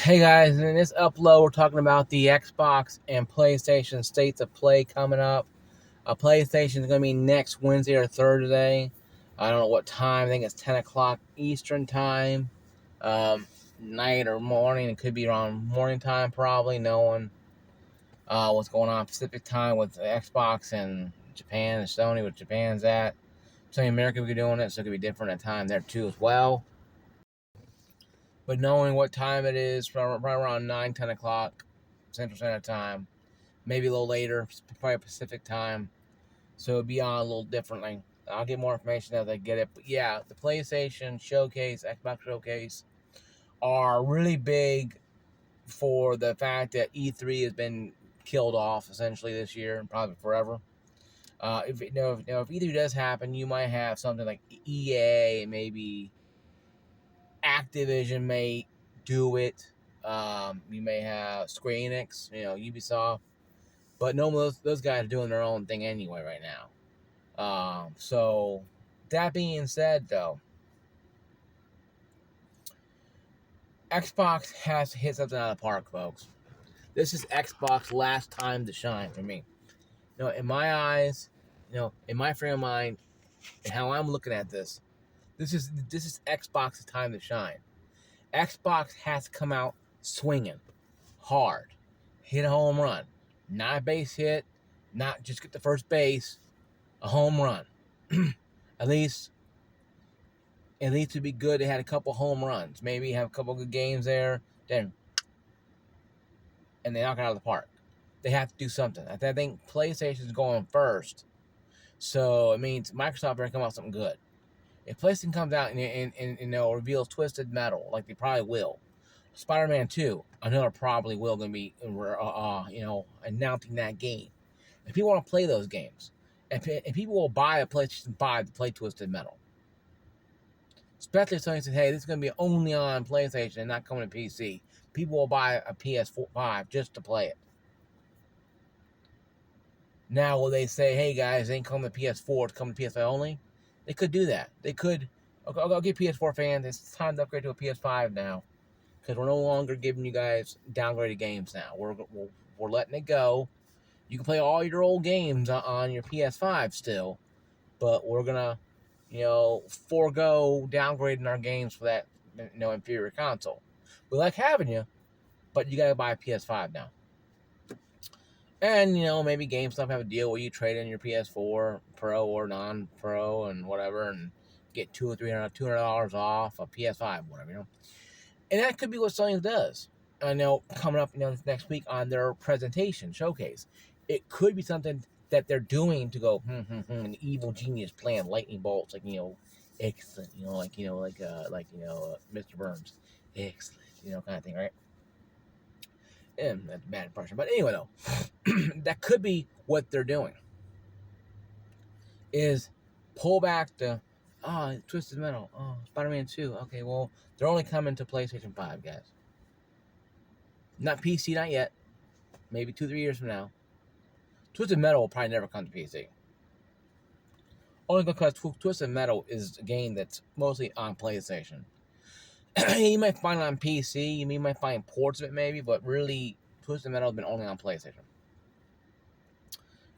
Hey guys, in this upload, we're talking about the Xbox and PlayStation states of play coming up. PlayStation is going to be next Wednesday or Thursday. I don't know what time. I think it's 10 o'clock Eastern time, night or morning. It could be around morning time, probably, knowing what's going on Pacific time with Xbox and Japan and Sony, where Japan's at. Sony America will be doing it, so it could be different at time there too as well. But knowing what time it is, right around 9, 10 o'clock Central Standard Time, maybe a little later, probably Pacific time, so it'll be on a little differently. I'll get more information as I get it. But yeah, the PlayStation Showcase, Xbox Showcase are really big for the fact that E3 has been killed off essentially this year and probably forever. If E3 does happen, you might have something like EA, maybe Activision may do it. You may have Square Enix, Ubisoft, but no, those guys are doing their own thing anyway right now. So that being said, though, Xbox has hit something out of the park, folks. This is Xbox's last time to shine for me. In my eyes, in my frame of mind, and how I'm looking at this, this is Xbox's time to shine. Xbox has to come out swinging hard, hit a home run, not a base hit, not just get the first base, a home run. at least to be good, they had a couple home runs, maybe have a couple good games there, and they knock it out of the park. They have to do something. I think PlayStation's going first, so it means Microsoft better come out with something good. If PlayStation comes out and reveals Twisted Metal, like they probably will, Spider-Man 2, I know it probably will going to be, announcing that game. And people want to play those games. And people will buy a PlayStation 5 to play Twisted Metal. Especially if somebody says, hey, this is going to be only on PlayStation and not coming to PC. People will buy a PS5 just to play it. Now, will they say, hey, guys, it ain't coming to PS4, it's coming to PS5 only? They could do that. They could. I'll give PS4 fans, it's time to upgrade to a PS5 now. Because we're no longer giving you guys downgraded games now. We're letting it go. You can play all your old games on your PS5 still, but we're gonna, forego downgrading our games for that, inferior console. We like having you, but you gotta buy a PS5 now. And maybe GameStop have a deal where you trade in your PS4 Pro or non-Pro and whatever, and get $200 or $300 off a PS5, whatever. And that could be what Sony does. I know coming up, next week on their presentation showcase, it could be something that they're doing to go, an evil genius plan, lightning bolts, like excellent, Mr. Burns, excellent, kind of thing, right? And that's a bad impression, but anyway, though, that could be what they're doing. Is pull back the Twisted Metal, Spider-Man 2. Okay, well, they're only coming to PlayStation 5, guys. Not PC, not yet. Maybe 2-3 years from now. Twisted Metal will probably never come to PC. Only because Twisted Metal is a game that's mostly on PlayStation. You might find it on PC. You might find ports of it maybe, but really, Twisted Metal has been only on PlayStation.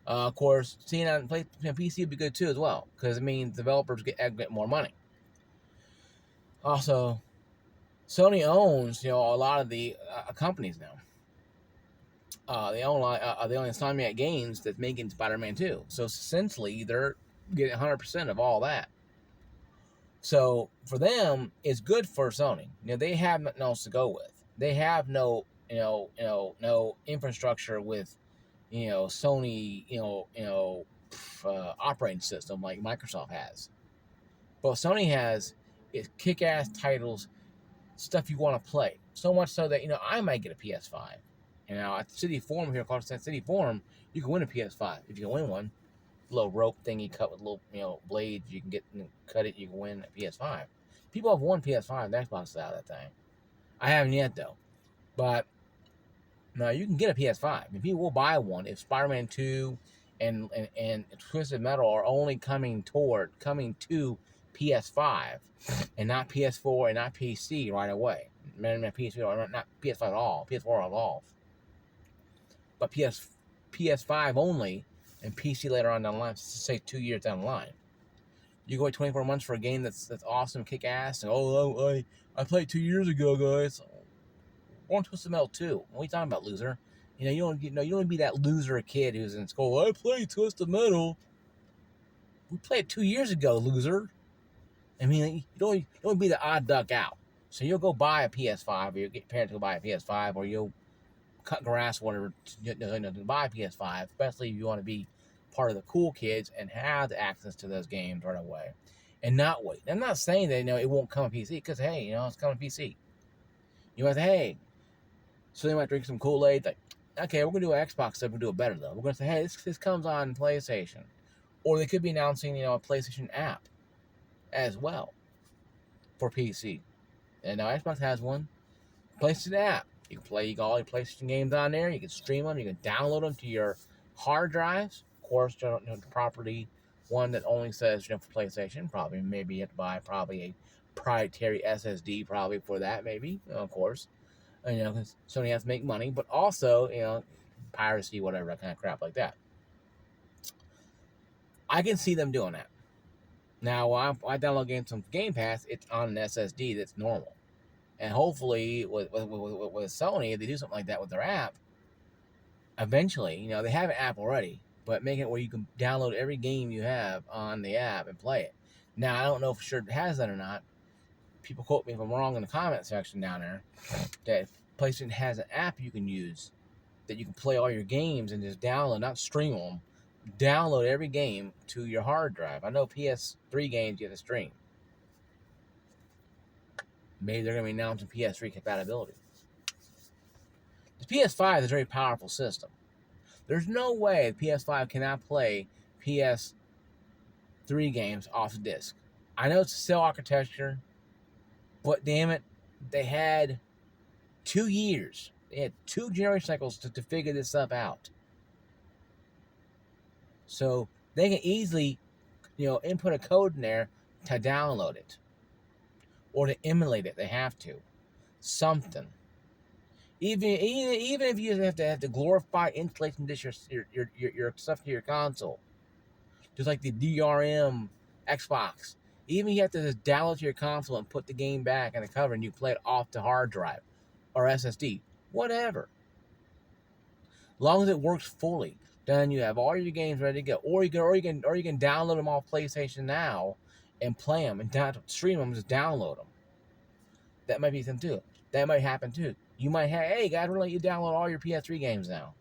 Of course, seeing it on PC would be good too as well, because it means developers get more money. Also, Sony owns a lot of the companies now. They own Insomniac Games that's making Spider-Man 2. So essentially, they're getting 100% of all that. So for them, it's good for Sony. They have nothing else to go with. They have no infrastructure with Sony operating system like Microsoft has. But what Sony has is kick-ass titles, stuff you want to play. So much so that I might get a PS5. At City Forum here, called City Forum, you can win a PS5 if you can win one. Little rope thing you cut with little blades you can get and cut it. You can win a PS5. People have won PS5. The Xbox is out of that thing. I haven't yet though, but now you can get a PS5 and people will buy one if Spider-Man 2 and Twisted Metal are only coming to PS5 and not PS4 and not PC right away. PS3, not PS5 at all, PS4 at all, but PS5 only, and PC later on down the line. Say 2 years down the line, you go wait 24 months for a game that's awesome, kick ass, and I played 2 years ago, guys. One Twisted Metal 2. What are you talking about, loser? You don't want to be that loser kid who's in school. I played Twisted Metal. We played 2 years ago, loser. I mean, you don't be the odd duck out. So you'll go buy a PS5, or you'll get parents to go buy a PS5, or you'll cut grass, whatever, to buy a PS5, especially if you want to be part of the cool kids and have the access to those games right away and not wait. I'm not saying that it won't come on PC, because hey, it's coming on PC. You might say, hey, so they might drink some Kool-Aid, like, okay, we're gonna do an Xbox stuff, we're gonna do it better though. We're gonna say, hey, this comes on PlayStation. Or they could be announcing, a PlayStation app as well for PC. And now Xbox has one. PlayStation app. You can play all your PlayStation games on there. You can stream them. You can download them to your hard drives. Of course, the property one that only says for PlayStation. Probably, maybe you have to buy probably a proprietary SSD probably for that. Maybe, of course, because Sony has to make money, but also piracy, whatever, that kind of crap like that. I can see them doing that. Now, when I download games from Game Pass, it's on an SSD that's normal. And hopefully, with Sony, if they do something like that with their app, eventually, they have an app already, but make it where you can download every game you have on the app and play it. Now, I don't know for sure it has that or not. People quote me if I'm wrong in the comment section down there, that PlayStation has an app you can use that you can play all your games and just download, not stream them, download every game to your hard drive. I know PS3 games you have to stream. Maybe they're going to be announcing PS3 compatibility. The PS5 is a very powerful system. There's no way the PS5 cannot play PS3 games off the disc. I know it's a cell architecture, but damn it, they had 2 years. They had 2 generation cycles to figure this stuff out. So they can easily, input a code in there to download it. Or to emulate it, they have to. Something. Even if you have to glorify installation dish your stuff to your console, just like the DRM Xbox. Even if you have to just download to your console and put the game back in the cover, and you play it off the hard drive or SSD, whatever. As long as it works fully, then you have all your games ready to go. Or you can download them off PlayStation Now and play them and stream them, just download them. That might be something too. That might happen too. You might have, hey guys, we're gonna let you download all your PS3 games now.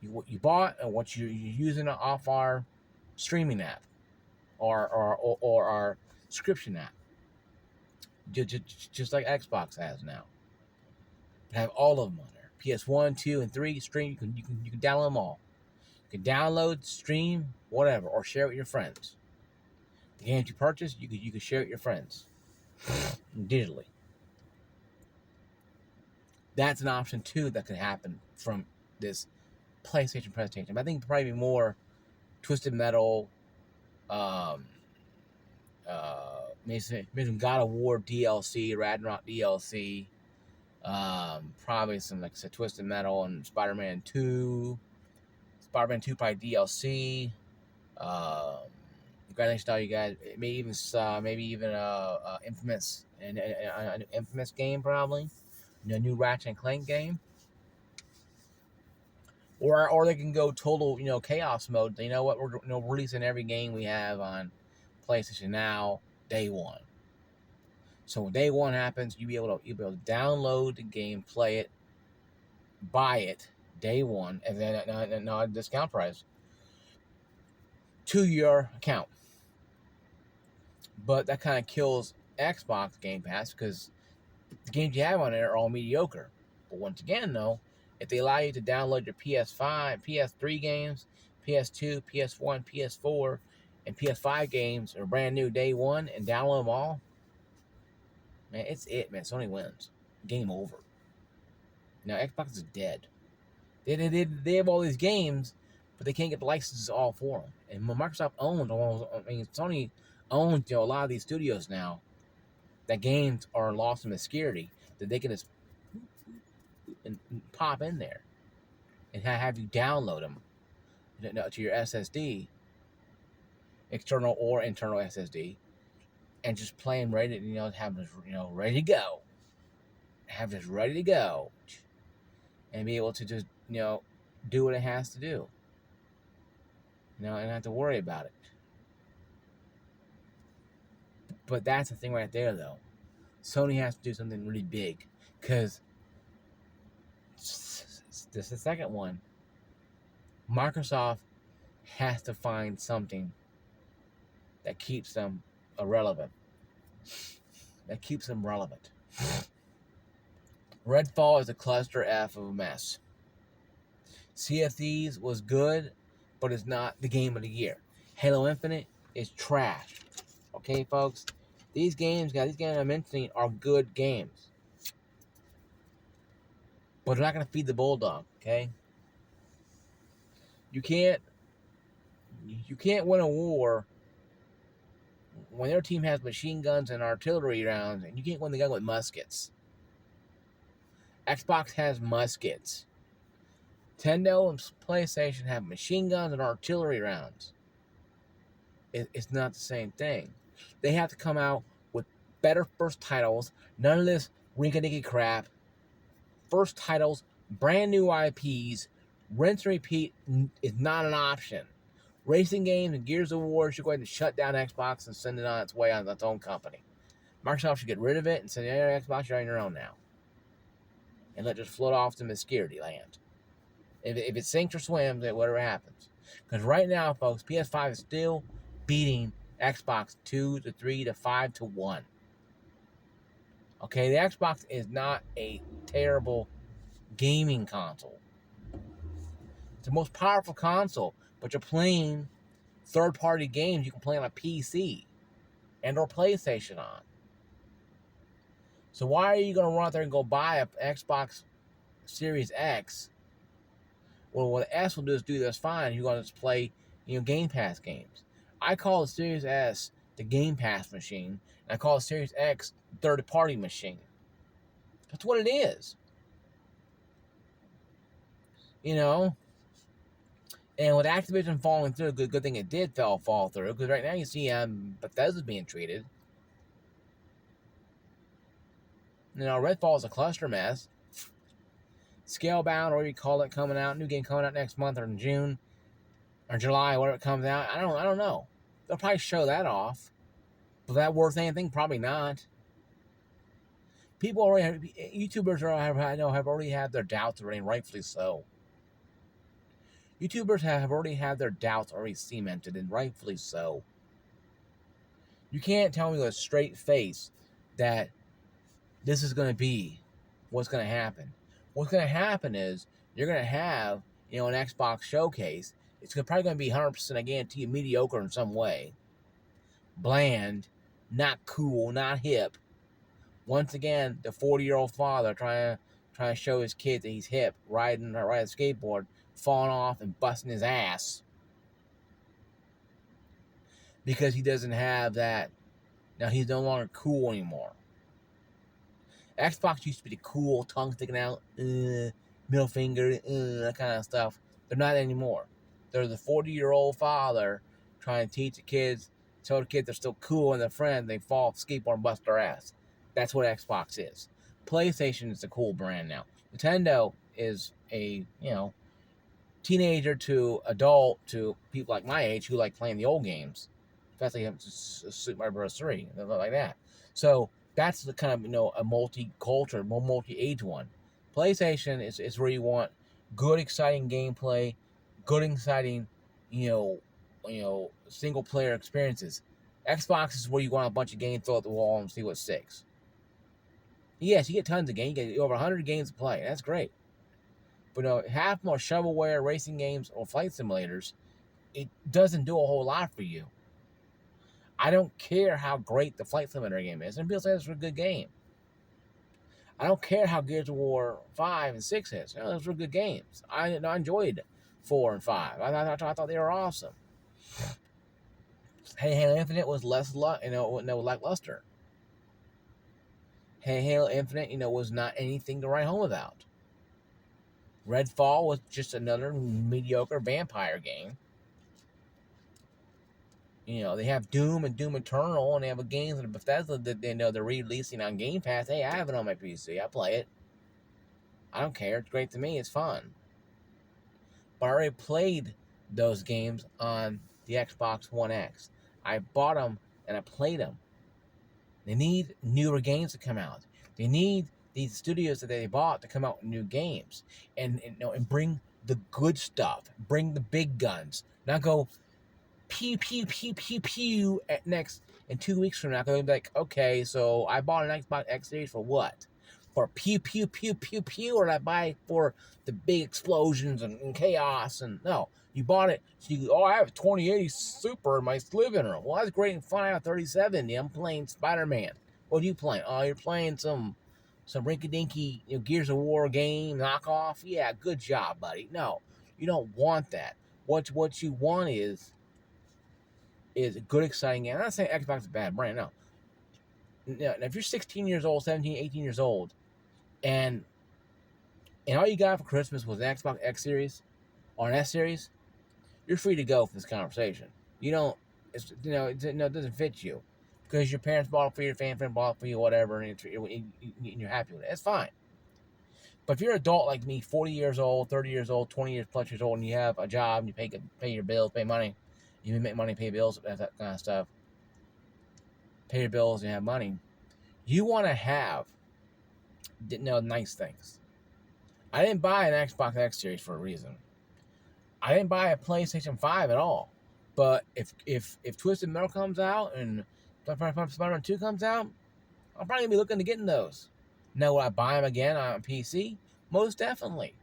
What you bought and what you're using off our streaming app or our subscription app, just like Xbox has now. Have all of them on there. PS1, 2, and 3 stream. You can download them all. You can download, stream, whatever, or share it with your friends. The games you purchase, you can share it with your friends digitally. That's an option too that could happen from this PlayStation presentation. But I think probably more Twisted Metal, maybe some God of War DLC, Ragnarok DLC, probably some, like I said, Twisted Metal and Spider-Man 2. Spider-Man 2 probably DLC. Congratulations to all you guys. Maybe even Infamous, an Infamous game probably. New Ratchet and Clank game. Or they can go total, chaos mode. You know what? We're releasing every game we have on PlayStation Now day one. So when day one happens, you'll be able to download the game, play it, buy it day one, and then at a discount price to your account. But that kind of kills Xbox Game Pass, because the games you have on there are all mediocre. But once again, though, if they allow you to download your PS5, PS3 games, PS2, PS1, PS4, and PS5 games are brand new day one and download them all, man, it's it, man. Sony wins. Game over. Now, Xbox is dead. They have all these games, but they can't get the licenses all for them. And Microsoft owns Sony owns a lot of these studios now. that games are lost in obscurity that they can just and pop in there and have you download them to your SSD, external or internal SSD, and just play them ready, have them, ready to go, and be able to just, do what it has to do, and not have to worry about it. But that's the thing right there, though. Sony has to do something really big, because this is the second one. Microsoft has to find something that keeps them relevant. Redfall is a cluster F of a mess. Sea of Thieves was good, but it's not the game of the year. Halo Infinite is trash. Okay, folks? These games I'm mentioning are good games. But they're not going to feed the bulldog, okay? You can't win a war when their team has machine guns and artillery rounds, and you can't win the gun with muskets. Xbox has muskets. Nintendo and PlayStation have machine guns and artillery rounds. It's not the same thing. They have to come out with better first titles. None of this rinky-dinky crap. First titles, brand new IPs, rinse and repeat is not an option. Racing games and Gears of War should go ahead and shut down Xbox and send it on its way on its own company. Microsoft should get rid of it and say, yeah, Xbox, you're on your own now. And let it just float off to obscurity land. If it sinks or swims, whatever happens. Because right now, folks, PS5 is still beating Xbox 2 to 3 to 5 to 1. Okay, the Xbox is not a terrible gaming console. It's the most powerful console, but you're playing third-party games you can play on a PC and or PlayStation on. So why are you going to run out there and go buy a Xbox Series X? Well, what the S will do is do this fine. You're going to just play, Game Pass games. I call the Series S the Game Pass machine, and I call the Series X the third-party machine. That's what it is. And with Activision falling through, good thing it did fall through, because right now you see Bethesda's being treated. Redfall is a cluster mess. Scalebound, or you call it, coming out. New game coming out next month or in June or July, whatever it comes out. I don't know. They'll probably show that off. But that worth anything? Probably not. YouTubers have already had their doubts already, and rightfully so. YouTubers have already had their doubts already cemented, and rightfully so. You can't tell me with a straight face that this is going to be what's going to happen. What's going to happen is you're going to have, an Xbox showcase. It's probably going to be 100%, I guarantee you, mediocre in some way. Bland, not cool, not hip. Once again, the 40-year-old father trying to show his kid that he's hip, riding a skateboard, falling off and busting his ass. Because he doesn't have that. Now he's no longer cool anymore. Xbox used to be the cool, tongue sticking out, middle finger, that kind of stuff. They're not anymore. They're the 40-year-old father trying to teach the kids, tell the kids they're still cool and their friends, they fall off skateboard and bust their ass. That's what Xbox is. PlayStation is a cool brand now. Nintendo is a, teenager to adult to people like my age who like playing the old games. Especially Super Mario Bros. 3, like that. So that's the kind of, a multi-culture, multi-age one. PlayStation is where you want good, exciting gameplay, good, exciting, single player experiences. Xbox is where you want a bunch of games, throw at the wall and see what sticks. Yes, you get tons of games. You get over 100 games to play. That's great. But half more shovelware, racing games, or flight simulators, it doesn't do a whole lot for you. I don't care how great the flight simulator game is. And people say it's a good game. I don't care how Gears of War 5 and 6 is. Those were good games. I enjoyed 4 and 5. I thought they were awesome. Halo Infinite was less lackluster. Halo Infinite, was not anything to write home about. Redfall was just another mediocre vampire game. They have Doom and Doom Eternal, and they have a games that Bethesda that they're releasing on Game Pass. Hey, I have it on my PC. I play it. I don't care. It's great to me. It's fun. But I already played those games on the Xbox One X. I bought them and I played them. They need newer games to come out. They need these studios that they bought to come out with new games and bring the good stuff. Bring the big guns. Not go pew pew pew pew pew at next in 2 weeks from now. They'll be like, okay, so I bought an Xbox X Series for what? For pew pew pew pew pew, or did I buy it for the big explosions and chaos? And no, you bought it. So I have a 2080 Super in my living room. Well, that's great and fun. I have 3070. I'm playing Spider-Man. What are you playing? Oh, you're playing some rinky-dinky Gears of War game knockoff. Yeah, good job, buddy. No, you don't want that. What you want is a good, exciting game. I'm not saying Xbox is a bad brand, no. Now, if you're 16 years old, 17, 18 years old, and all you got for Christmas was an Xbox X Series or an S Series, you're free to go for this conversation. You don't, it doesn't fit you because your parents bought it for you, your family friend bought it for you, whatever, and you're happy with it. It's fine. But if you're an adult like me, 40 years old, 30 years old, 20 years plus years old, and you have a job, and you pay your bills, pay money, you make money, pay bills, that kind of stuff, pay your bills, and have money, you want to have nice things. I didn't buy an Xbox X Series for a reason. I didn't buy a PlayStation 5 at all. But if Twisted Metal comes out and Spider-Man 2 comes out, I'm probably going to be looking to getting those. Now, will I buy them again on PC? Most definitely.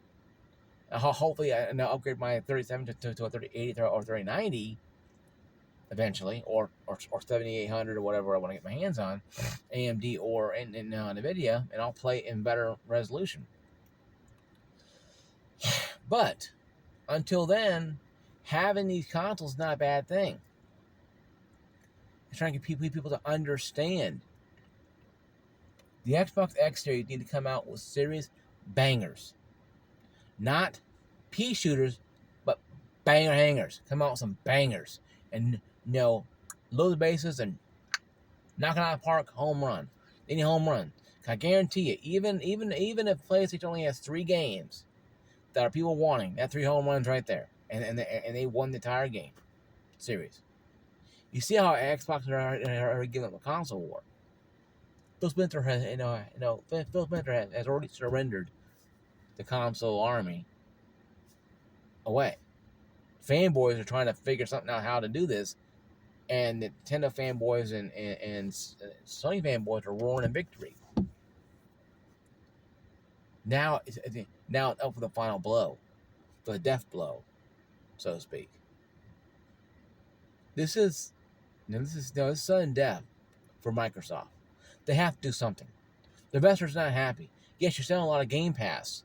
Hopefully, I'll upgrade my 37 to a 3080 or 3090 eventually, or 7800 or whatever I want to get my hands on, AMD or NVIDIA, and I'll play in better resolution. But until then, having these consoles is not a bad thing. It's trying to get people to understand. The Xbox X Series need to come out with serious bangers. Not pea shooters, but banger hangers. Come out with some bangers. And, load the bases and knock it out of the park, home run. Any home run. I guarantee you, even if PlayStation only has 3 games that are people wanting, that 3 home runs right there. And they won the entire game series. You see how Xbox are giving up a console war. Phil Spencer has already surrendered the console army away. Fanboys are trying to figure something out how to do this, and the Nintendo fanboys and Sony fanboys are roaring in victory. Now it's up for the final blow, for the death blow, so to speak. This is sudden death for Microsoft. They have to do something. The investors not happy. Yes, you're selling a lot of Game Pass,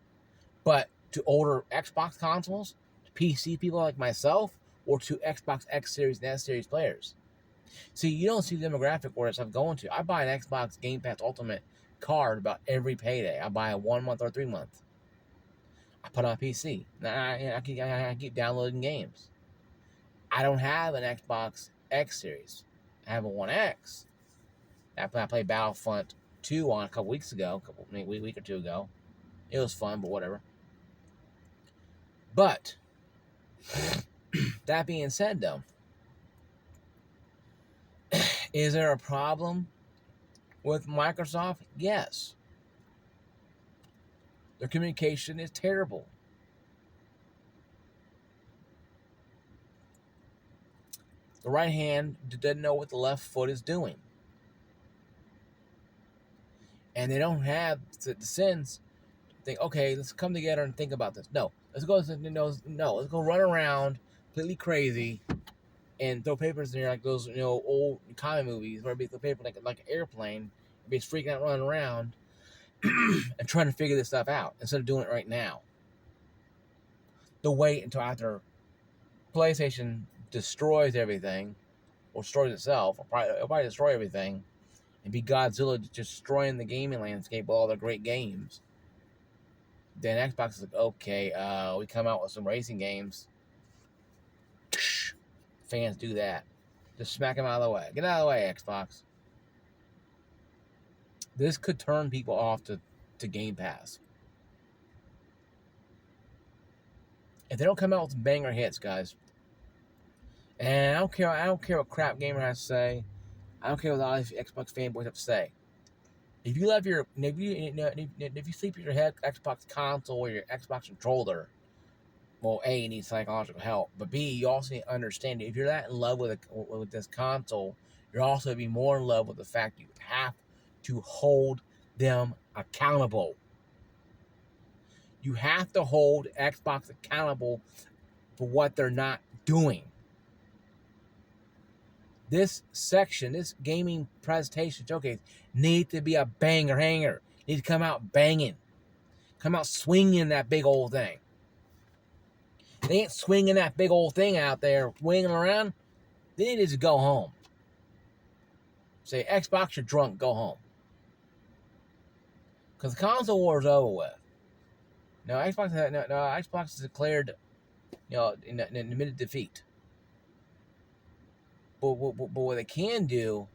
but to older Xbox consoles, to PC people like myself, or to Xbox X Series and S Series players. See, you don't see the demographic where it's going to. I buy an Xbox Game Pass Ultimate card about every payday. I buy a 1 month or 3 month. I put it on PC. I keep downloading games. I don't have an Xbox X Series. I have a One X. I played Battlefront 2 on a couple weeks ago, a week or two ago. It was fun, but whatever. But that being said, though, is there a problem with Microsoft? Yes. Their communication is terrible. The right hand doesn't know what the left foot is doing. And they don't have the sense to think, okay, let's come together and think about this. No. Let's go run around completely crazy and throw papers in there like those old comic movies where it'd be the paper like an airplane. Everybody's freaking out, running around and trying to figure this stuff out instead of doing it right now. They'll wait until after PlayStation destroys everything or destroys itself, or probably destroy everything and be Godzilla destroying the gaming landscape with all the great games. Then Xbox is like, okay, we come out with some racing games. Fans do that. Just smack them out of the way. Get out of the way, Xbox. This could turn people off to Game Pass. If they don't come out with some banger hits, guys, and I don't care what crap gamer has to say. I don't care what all these Xbox fanboys have to say. If you love if you sleep with your Xbox console or your Xbox controller, well, A, you need psychological help, but B, you also need to understand if you're that in love with this console, you're also going to be more in love with the fact you have to hold them accountable. You have to hold Xbox accountable for what they're not doing. This section, this gaming presentation showcase, need to be a banger hanger. Need to come out banging. Come out swinging that big old thing. They ain't swinging that big old thing out there, winging around. They need to go home. Say, Xbox, you're drunk, go home. Because the console war is over with. No, Xbox is declared, in admitted defeat. But what they can do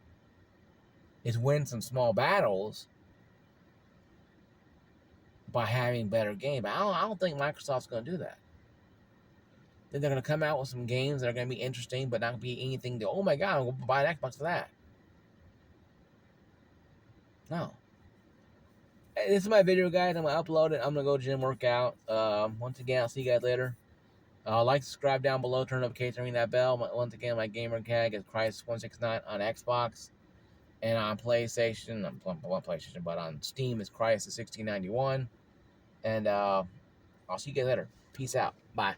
is win some small battles by having better games. I don't think Microsoft's going to do that. Then they're going to come out with some games that are going to be interesting, but not be anything to, oh my God, I'm going to buy an Xbox for that. No. Hey, this is my video, guys. I'm going to upload it. I'm going to go gym workout. Once again, I'll see you guys later. Like, subscribe down below, turn notifications, ring that bell. Once again, my gamer tag is Christ169 on Xbox. And on PlayStation, but on Steam is Christ1691. And I'll see you guys later. Peace out. Bye.